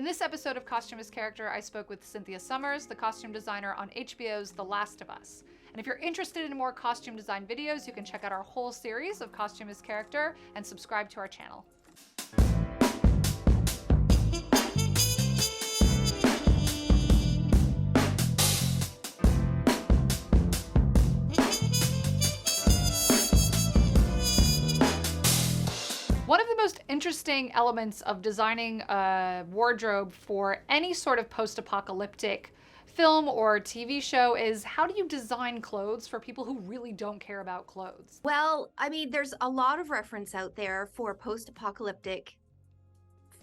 this episode of Costume as Character, I spoke with Cynthia Summers, the costume designer on HBO's The Last of Us. And if you're interested in more costume design videos, you can check out our whole series of Costume as Character and subscribe to our channel. One of the most interesting elements of designing a wardrobe for any sort of post-apocalyptic film or TV show is, how do you design clothes for people who really don't care about clothes? Well, I mean, there's a lot of reference out there for post-apocalyptic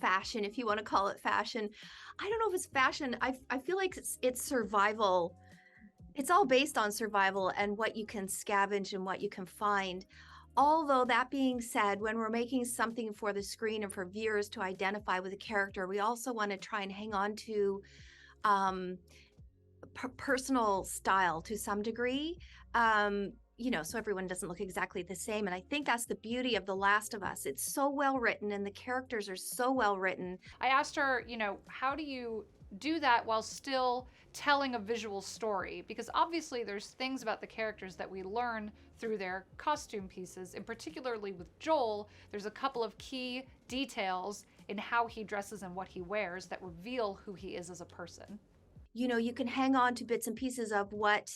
fashion, if you want to call it fashion. I don't know if it's fashion. I feel like it's survival. It's all based on survival and what you can scavenge and what you can find. Although that being said, when we're making something for the screen and for viewers to identify with a character, we also want to try and hang on to personal style to some degree, so everyone doesn't look exactly the same. And I think that's the beauty of The Last of Us. It's so well written and the characters are so well written. I asked her, how do you do that while still telling a visual story? Because obviously there's things about the characters that we learn through their costume pieces, and particularly with Joel, there's a couple of key details in how he dresses and what he wears that reveal who he is as a person. You can hang on to bits and pieces of what,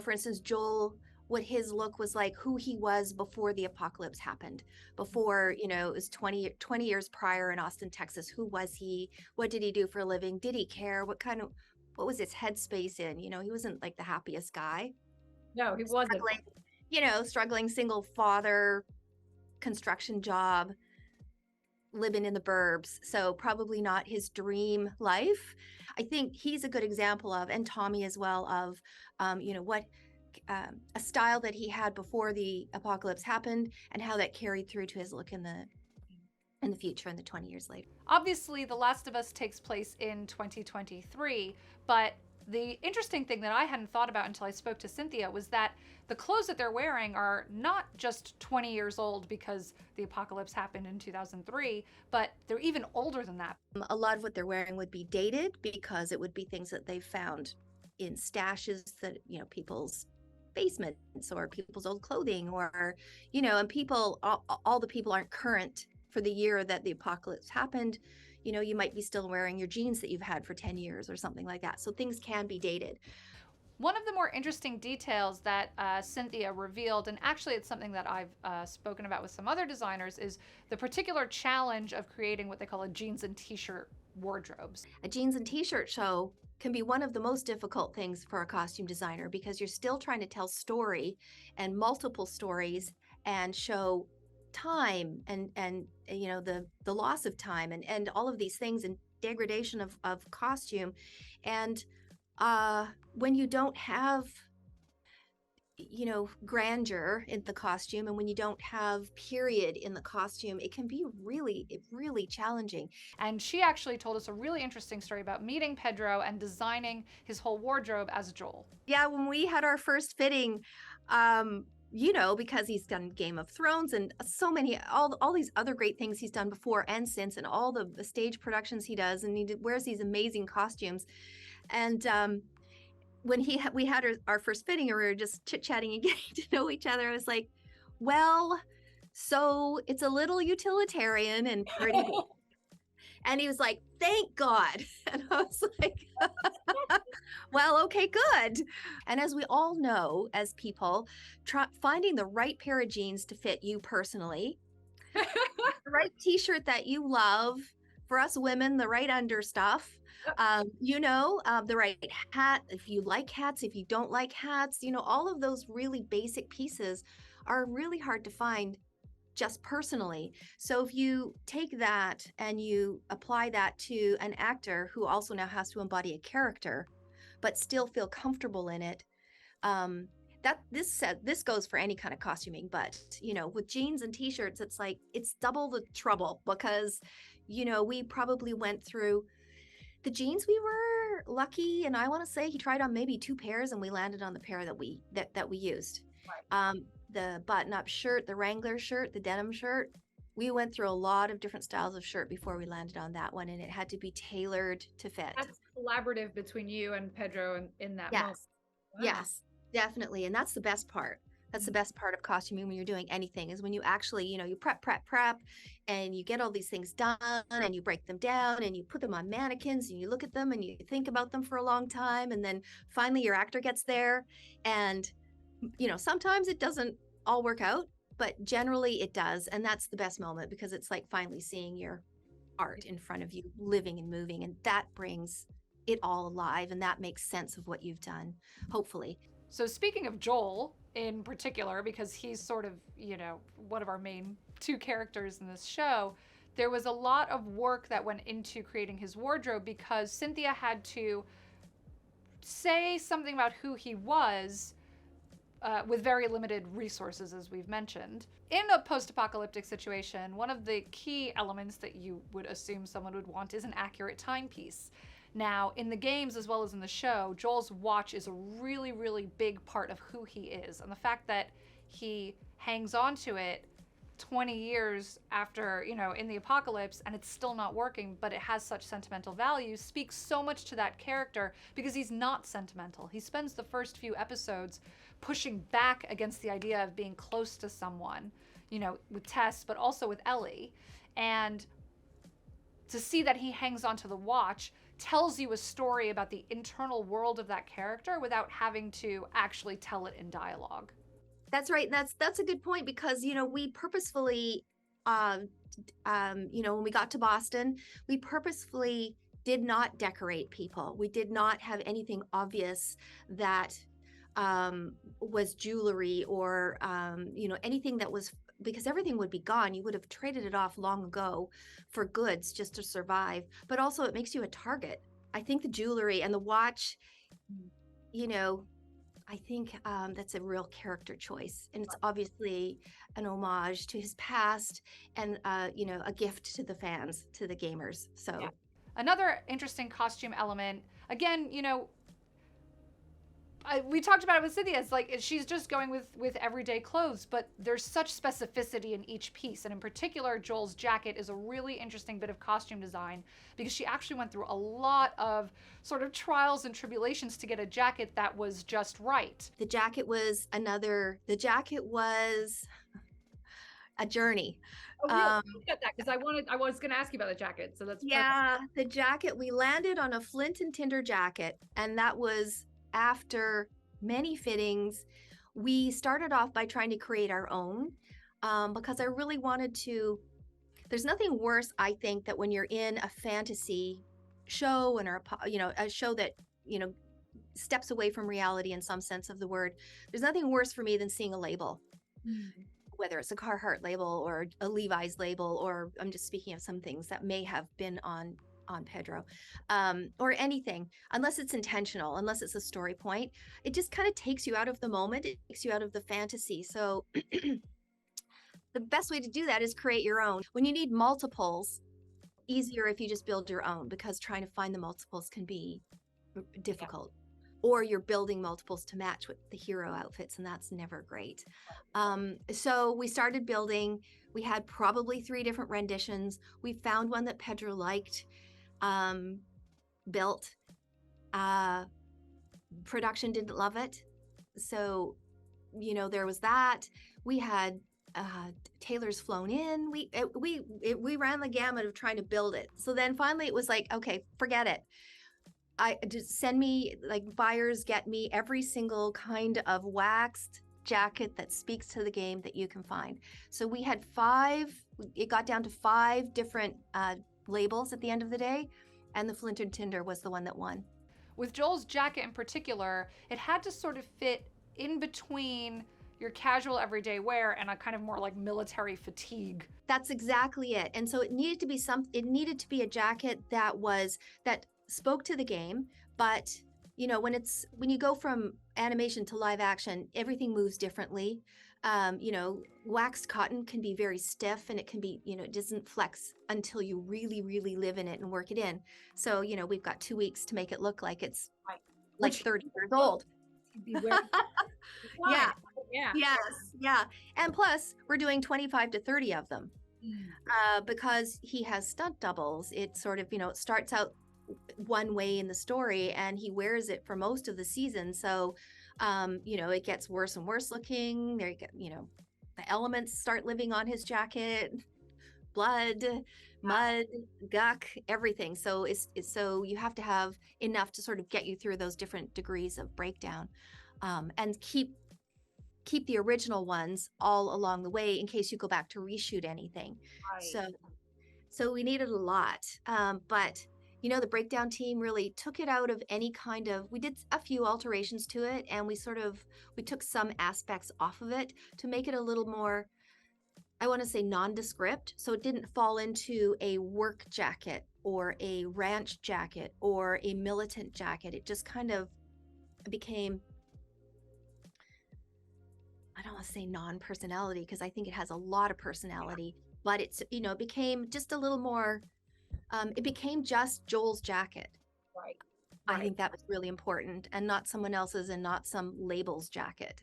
for instance, Joel, what his look was like, who he was before the apocalypse happened, before, it was 20 years prior in Austin, Texas. Who was he? What did he do for a living? Did he care? What was his headspace in? He wasn't like the happiest guy. No, he wasn't. Struggling single father, construction job, living in the burbs. So probably not his dream life. I think he's a good example of, and Tommy as well, of, what a style that he had before the apocalypse happened and how that carried through to his look in the future and the 20 years later. Obviously, The Last of Us takes place in 2023, but the interesting thing that I hadn't thought about until I spoke to Cynthia was that the clothes that they're wearing are not just 20 years old because the apocalypse happened in 2003, but they're even older than that. A lot of what they're wearing would be dated because it would be things that they found in stashes that, people's basements or people's old clothing, or, and people, all the people aren't current for the year that the apocalypse happened. You might be still wearing your jeans that you've had for 10 years or something like that. So things can be dated. One of the more interesting details that Cynthia revealed, and actually it's something that I've spoken about with some other designers, is the particular challenge of creating what they call a jeans and t-shirt wardrobes. A jeans and t-shirt show can be one of the most difficult things for a costume designer because you're still trying to tell story and multiple stories and show time and the loss of time and all of these things and degradation of costume. And when you don't have grandeur in the costume, and when you don't have period in the costume, it can be really, really challenging. And she actually told us a really interesting story about meeting Pedro and designing his whole wardrobe as Joel. Yeah, when we had our first fitting, because he's done Game of Thrones and so many, all these other great things he's done before and since, and all the stage productions he does, and he wears these amazing costumes. And when we had our first fitting, and we were just chit-chatting and getting to know each other, I was like, well, so it's a little utilitarian and pretty. And he was like, thank God. And I was like, well, okay, good. And as we all know, as people, finding the right pair of jeans to fit you personally, the right t-shirt that you love, for us women, the right under stuff, the right hat, if you like hats, if you don't like hats, all of those really basic pieces are really hard to find just personally. So if you take that and you apply that to an actor who also now has to embody a character, but still feel comfortable in it, this goes for any kind of costuming. But with jeans and t-shirts, it's double the trouble because we probably went through the jeans. We were lucky, and I want to say he tried on maybe 2 pairs, and we landed on the pair that we used. Right. The button-up shirt, the Wrangler shirt, the denim shirt, We went through a lot of different styles of shirt before we landed on that one, and it had to be tailored to fit. That's collaborative between you and Pedro in that moment. Yes. Wow. Yes, definitely. And that's the best part. That's the Mhm. best part of costuming when you're doing anything, is when you actually, you prep, and you get all these things done and you break them down and you put them on mannequins and you look at them and you think about them for a long time. And then finally your actor gets there. And, sometimes it doesn't all work out, but generally it does. And that's the best moment, because it's like finally seeing your art in front of you, living and moving. And that brings it all alive, and that makes sense of what you've done, hopefully. So speaking of Joel in particular, because he's sort of, one of our main two characters in this show, there was a lot of work that went into creating his wardrobe because Cynthia had to say something about who he was with very limited resources, as we've mentioned. In a post apocalyptic situation, one of the key elements that you would assume someone would want is an accurate timepiece. Now, in the games as well as in the show, Joel's watch is a really, really big part of who he is. And the fact that he hangs on to it 20 years after, in the apocalypse, and it's still not working, but it has such sentimental value, speaks so much to that character because he's not sentimental. He spends the first few episodes pushing back against the idea of being close to someone, with Tess, but also with Ellie. And to see that he hangs onto the watch tells you a story about the internal world of that character without having to actually tell it in dialogue. That's right. That's a good point, because we purposefully, when we got to Boston, we purposefully did not decorate people. We did not have anything obvious that was jewelry or anything that was, because everything would be gone. You would have traded it off long ago for goods just to survive. But also, it makes you a target. I think the jewelry and the watch, I think that's a real character choice, and it's obviously an homage to his past, and a gift to the fans, to the gamers. So, Yeah. Another interesting costume element, again, we talked about it with Cynthia. It's like she's just going with everyday clothes, but there's such specificity in each piece. And in particular, Joel's jacket is a really interesting bit of costume design because she actually went through a lot of sort of trials and tribulations to get a jacket that was just right. the jacket was a journey. Oh, really? Get that because I was going to ask you about the jacket, so that's perfect. Yeah, the jacket, we landed on a flint and tinder jacket, and that was after many fittings. We started off by trying to create our own, because I really wanted to. There's nothing worse, I think, that when you're in a fantasy show and a show that steps away from reality in some sense of the word. There's nothing worse for me than seeing a label, whether it's a Carhartt label or a Levi's label, or I'm just speaking of some things that may have been on Pedro, or anything, unless it's intentional, unless it's a story point. It just kind of takes you out of the moment. It takes you out of the fantasy. So the best way to do that is create your own. When you need multiples, easier if you just build your own, because trying to find the multiples can be difficult. Or you're building multiples to match with the hero outfits, and that's never great. So we started building. We had probably 3 different renditions. We found one that Pedro liked, built. Production didn't love it. So, there was that. We had tailors flown in. We ran the gamut of trying to build it. So then finally it was like, okay, forget it. I just send me, like, buyers, get me every single kind of waxed jacket that speaks to the game that you can find. So we had 5, it got down to 5 different labels at the end of the day, and the Flint and Tinder was the one that won. With Joel's jacket in particular, it had to sort of fit in between your casual everyday wear and a kind of more like military fatigue. That's exactly it. And so it needed to be a jacket that spoke to the game, but when you go from animation to live action, everything moves differently. Waxed cotton can be very stiff, and it can be, it doesn't flex until you really, really live in it and work it in. So, we've got 2 weeks to make it look like it's like 30 years old. Yeah. Yeah. Yes. Yeah. And plus, we're doing 25 to 30 of them. Mm. because he has stunt doubles. It sort of, it starts out one way in the story and he wears it for most of the season. So, it gets worse and worse looking. There you get, the elements start living on his jacket, blood, mud, guck, everything. So so you have to have enough to sort of get you through those different degrees of breakdown, and keep the original ones all along the way in case you go back to reshoot anything. Right. So we needed a lot, but the breakdown team really took it out of any kind of. We did a few alterations to it, and we took some aspects off of it to make it a little more, I want to say, nondescript, so it didn't fall into a work jacket or a ranch jacket or a militant jacket. It just kind of became, I don't want to say non-personality because I think it has a lot of personality, but it became just a little more, it became just Joel's jacket. Right. I Right. think that was really important, and not someone else's and not some label's jacket.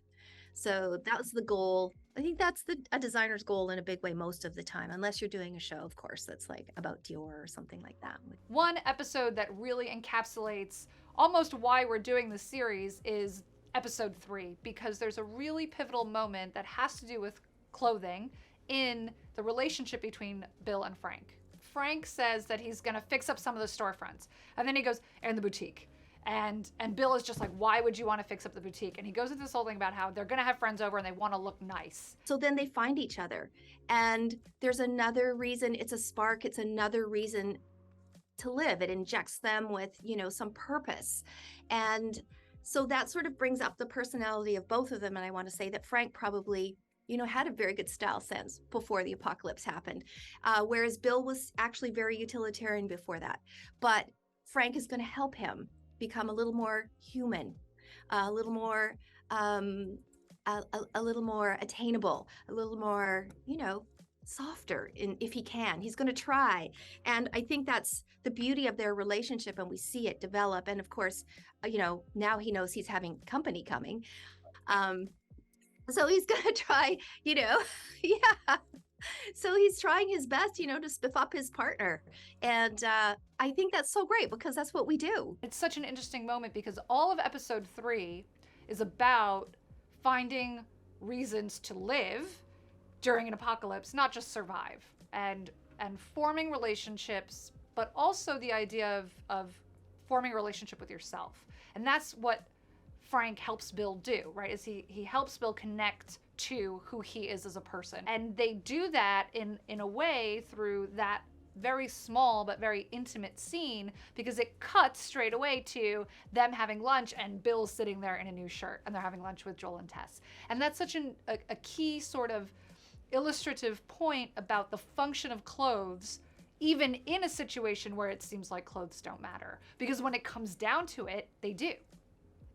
So that was the goal. I think that's a designer's goal in a big way most of the time, unless you're doing a show, of course, that's like about Dior or something like that. One episode that really encapsulates almost why we're doing this series is episode 3, because there's a really pivotal moment that has to do with clothing in the relationship between Bill and Frank. Frank says that he's going to fix up some of the storefronts, and then he goes, and the boutique. And Bill is just like, why would you want to fix up the boutique? And he goes into this whole thing about how they're going to have friends over and they want to look nice. So then they find each other, and there's another reason. It's a spark. It's another reason to live. It injects them with, some purpose. And so that sort of brings up the personality of both of them. And I want to say that Frank probably, had a very good style sense before the apocalypse happened, whereas Bill was actually very utilitarian before that. But Frank is going to help him become a little more human, a little more, a little more attainable, a little more, softer if he can. He's going to try. And I think that's the beauty of their relationship, and we see it develop. And of course, now he knows he's having company coming. So he's going to try, yeah. So he's trying his best, to spiff up his partner. And I think that's so great because that's what we do. It's such an interesting moment because all of episode 3 is about finding reasons to live during an apocalypse, not just survive, and forming relationships, but also the idea of forming a relationship with yourself. And that's what Frank helps Bill do, right? Is he helps Bill connect to who he is as a person. And they do that in a way through that very small but very intimate scene, because it cuts straight away to them having lunch and Bill's sitting there in a new shirt and they're having lunch with Joel and Tess. And that's such a key sort of illustrative point about the function of clothes, even in a situation where it seems like clothes don't matter. Because when it comes down to it, they do.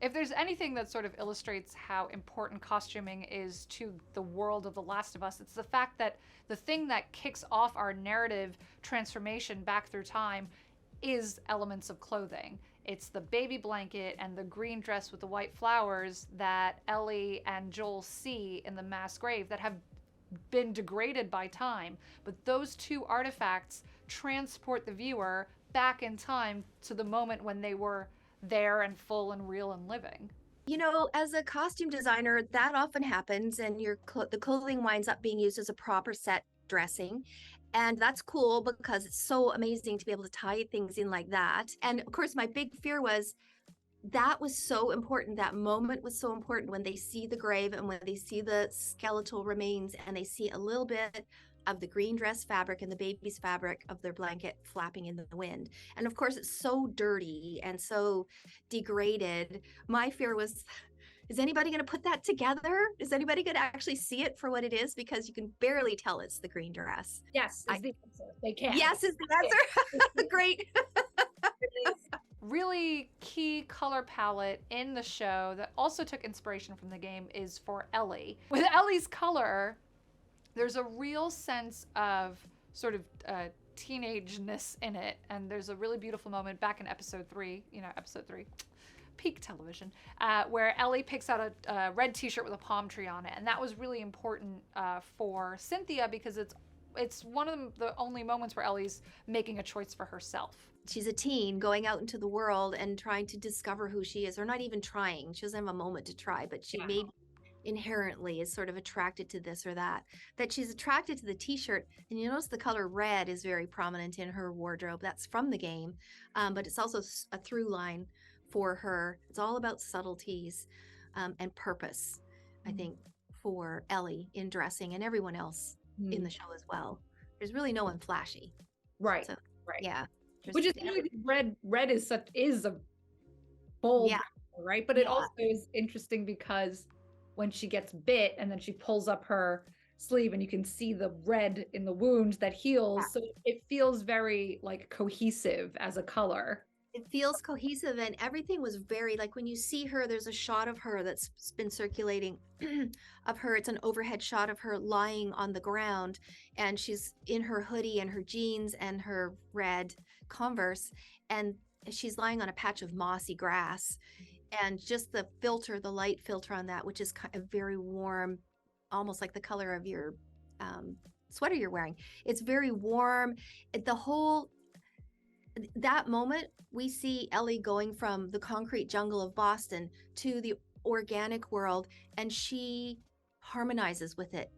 If there's anything that sort of illustrates how important costuming is to the world of The Last of Us, it's the fact that the thing that kicks off our narrative transformation back through time is elements of clothing. It's the baby blanket and the green dress with the white flowers that Ellie and Joel see in the mass grave that have been degraded by time. But those two artifacts transport the viewer back in time to the moment when they were there and full and real and living. As a costume designer, that often happens, and the clothing winds up being used as a proper set dressing. And that's cool because it's so amazing to be able to tie things in like that. And of course, my big fear was that was so important. That moment was so important when they see the grave and when they see the skeletal remains and they see a little bit of the green dress fabric and the baby's fabric of their blanket flapping in the wind. And of course, it's so dirty and so degraded. My fear was, is anybody going to put that together? Is anybody going to actually see it for what it is? Because you can barely tell it's the green dress. Yes, is the answer. They can. Yes, is the answer. Great. Really key color palette in the show that also took inspiration from the game is for Ellie. With Ellie's color, there's a real sense of sort of teenageness in it. And there's a really beautiful moment back in episode 3, episode 3, peak television, where Ellie picks out a red t-shirt with a palm tree on it. And that was really important for Cynthia because it's it's one of the only moments where Ellie's making a choice for herself. She's a teen going out into the world and trying to discover who she is, or not even trying. She doesn't have a moment to try, but she maybe inherently is sort of attracted to this or that. That she's attracted to the t-shirt, and you notice the color red is very prominent in her wardrobe. That's from the game, but it's also a through line for her. It's all about subtleties and purpose, I think, for Ellie in dressing and everyone else in the show as well. There's really no one flashy. Right. So, right. Yeah. Which is red is a bold color, right? But it also is interesting because when she gets bit and then she pulls up her sleeve and you can see the red in the wound that heals. So it feels very like cohesive as a color. It feels cohesive, and everything was very, like, when you see her, there's a shot of her that's been circulating of her. It's an overhead shot of her lying on the ground, and she's in her hoodie and her jeans and her red Converse, and she's lying on a patch of mossy grass, and just the filter, the light filter on that, which is kind of very warm, almost like the color of your sweater you're wearing. It's very warm. That moment, we see Ellie going from the concrete jungle of Boston to the organic world, and she harmonizes with it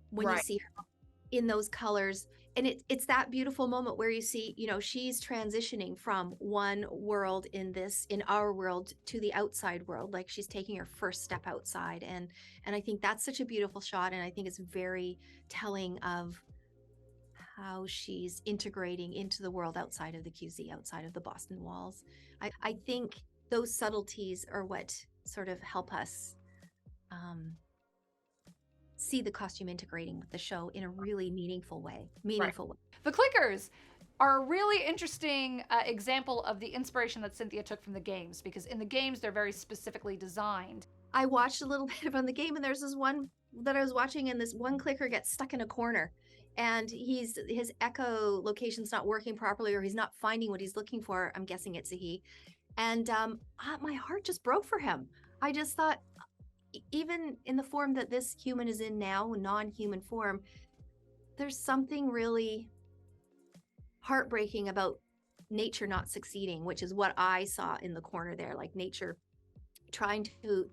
when you see her in those colors. And it's that beautiful moment where you see, she's transitioning from one world in our world to the outside world, like she's taking her first step outside. And I think that's such a beautiful shot, and I think it's very telling of how she's integrating into the world outside of the QZ, outside of the Boston walls. I think those subtleties are what sort of help us see the costume integrating with the show in a really meaningful way. The clickers are a really interesting example of the inspiration that Cynthia took from the games, because in the games, they're very specifically designed. I watched a little bit from the game, and there's this one that I was watching, and this one clicker gets stuck in a corner, and his echo location's not working properly, or he's not finding what he's looking for. I'm guessing it's a he. And my heart just broke for him. I just thought, even in the form that this human is in now, non-human form, there's something really heartbreaking about nature not succeeding, which is what I saw in the corner there, like nature trying to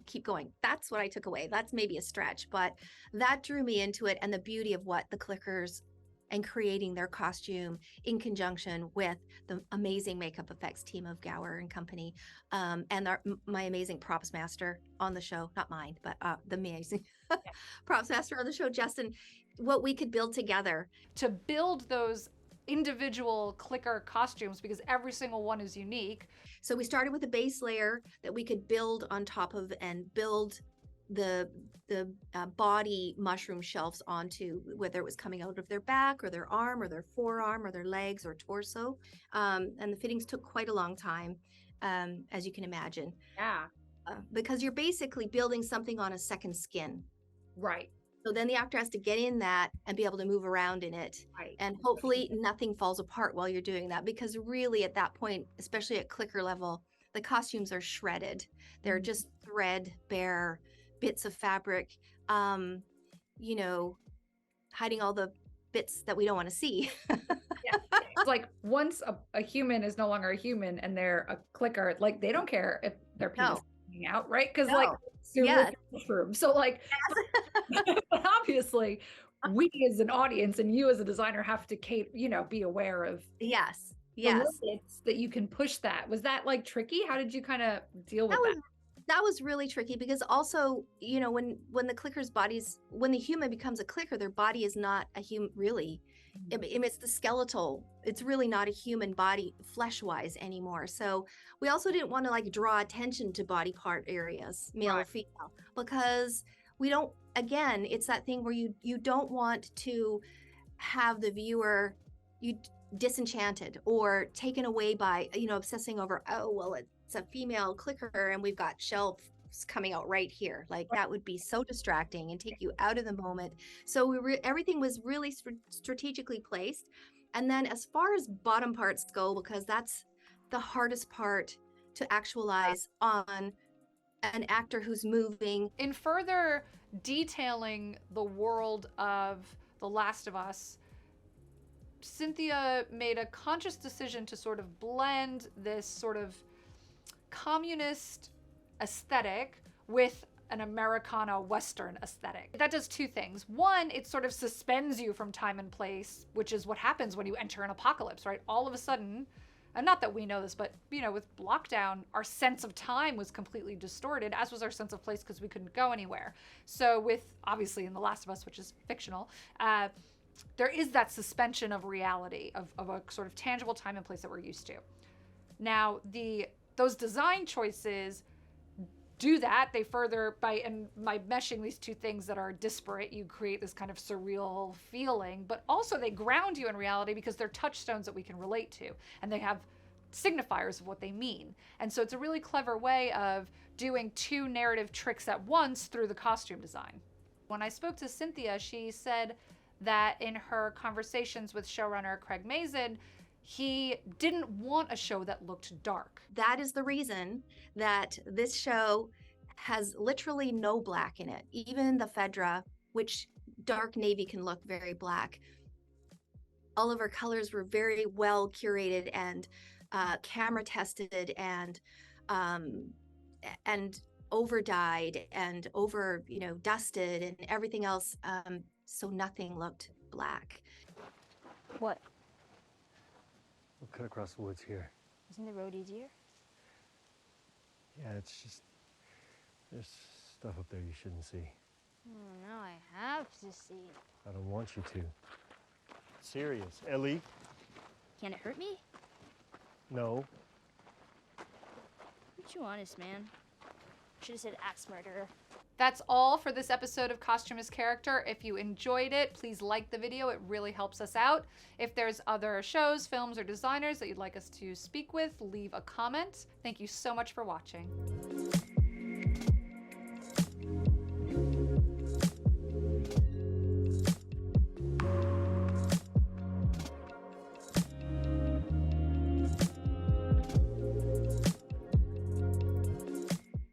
keep going. That's what I took away. That's maybe a stretch, but that drew me into it, and the beauty of what the clickers and creating their costume in conjunction with the amazing makeup effects team of Gower and company, and my amazing props master on the show, not mine, but the amazing props master on the show, Justin, what we could build together. To build those individual clicker costumes, because every single one is unique. So we started with a base layer that we could build on top of, and build the body mushroom shelves onto, whether it was coming out of their back or their arm or their forearm or their legs or torso. And the fittings took quite a long time, as you can imagine. Yeah. Because you're basically building something on a second skin. Right. So then the actor has to get in that and be able to move around in it. Right. And hopefully nothing falls apart while you're doing that, because really at that point, especially at clicker level, the costumes are shredded. They're just threadbare bits of fabric, hiding all the bits that we don't want to see. It's like once a human is no longer a human and they're a clicker, like they don't care if their penis is hanging out, right? Because mushroom. So like, obviously, we as an audience and you as a designer have to be aware of the limits that you can push that. Was that like tricky? How did you kind of deal with that? That was really tricky, because also, when the clicker's when the human becomes a clicker, their body is not a human, really. It's the skeletal. It's really not a human body flesh-wise anymore. So we also didn't want to like draw attention to body part areas, male or female, because we don't, again, it's that thing where you don't want to have the viewer disenchanted or taken away by, obsessing over, oh, well, it's a female clicker and we've got shelves coming out right here. Like that would be so distracting and take you out of the moment. So everything was really strategically placed. And then as far as bottom parts go, because that's the hardest part to actualize on an actor who's moving. In further detailing the world of The Last of Us, Cynthia made a conscious decision to sort of blend this sort of communist aesthetic with an Americana Western aesthetic. That does two things. One, it sort of suspends you from time and place, which is what happens when you enter an apocalypse, right? All of a sudden, and not that we know this, but with lockdown, our sense of time was completely distorted, as was our sense of place because we couldn't go anywhere. So with, obviously in The Last of Us, which is fictional, there is that suspension of reality, of a sort of tangible time and place that we're used to. Now, those design choices do that. They further, by meshing these two things that are disparate, you create this kind of surreal feeling, but also they ground you in reality because they're touchstones that we can relate to, and they have signifiers of what they mean. And so it's a really clever way of doing two narrative tricks at once through the costume design. When I spoke to Cynthia, she said that in her conversations with showrunner Craig Mazin, he didn't want a show that looked dark. That is the reason that this show has literally no black in it. Even the Fedra, which dark navy can look very black. All of our colors were very well curated and camera tested and over dyed and over dusted and everything else. So nothing looked black. What? We'll cut across the woods here. Isn't the road easier? Yeah, it's just... there's stuff up there you shouldn't see. No, I have to see. I don't want you to. Serious. Ellie? Can it hurt me? No. Aren't you honest, man? Should have said axe murderer. That's all for this episode of Costume as Character. If you enjoyed it, please like the video. It really helps us out. If there's other shows, films, or designers that you'd like us to speak with, leave a comment. Thank you so much for watching.